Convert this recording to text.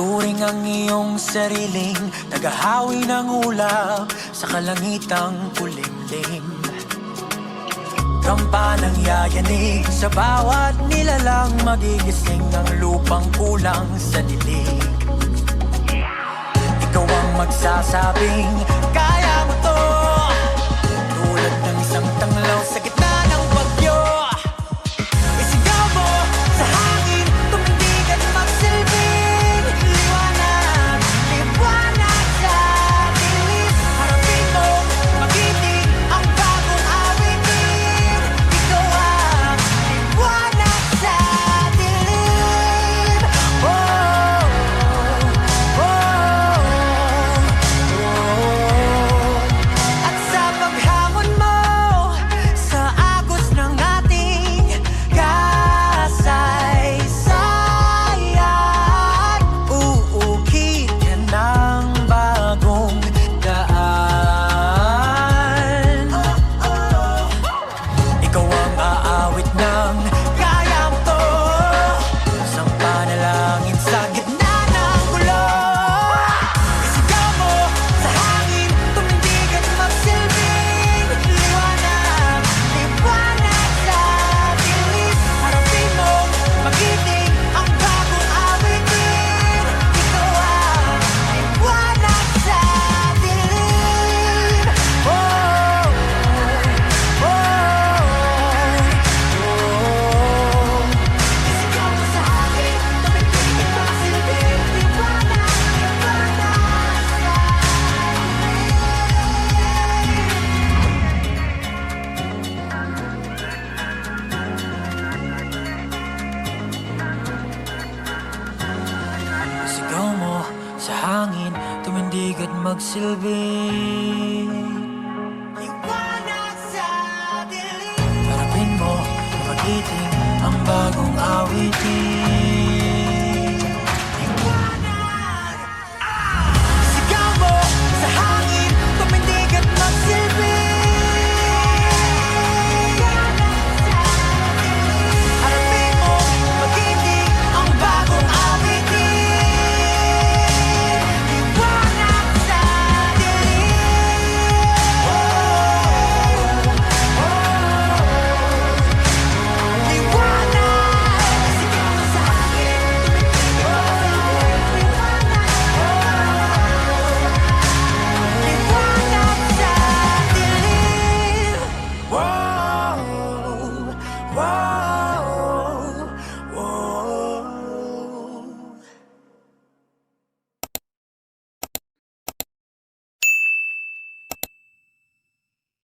Ituring ang iyong sariling naghahawi ng ulap sa kalangitang kulimlim. Kampanang yayanig sa bawat nilalang, magigising ng lupang kulang sa dilig. Ikaw ang magsasabing kaya mo to, tulad ng isang tanglaw sa gitna ng bagyo. Isigaw mo sa hangin, tumindig at magsilbing liwanag, liwanag sa dilim. Harapin mo, magiting ang bagong awitin. Ikaw ang liwanag sa dilim. Oh, oh, oh. At sa paghamon mo sa agos ng ating kasaysayan, uukit ka ng bagong daan. Ikaw ang aawit ng kaya mo to, isang panalangin sa gitna ng gulo. Isigaw mo sa hangin, tumindig at magsilbing liwanag, liwanag sa dilim. Harapin mo, magiting ang bagong awitin. Ikaw ang liwanag sa dilim. Oh, oh, oh. Isigaw mo sa hangin, tumindig at magsilbing liwanag, liwanag sa Sigaw mo sa hangin, tumindig at magsilbing liwanag sa dilim. Harapin mo, magiting ang bagong awitin.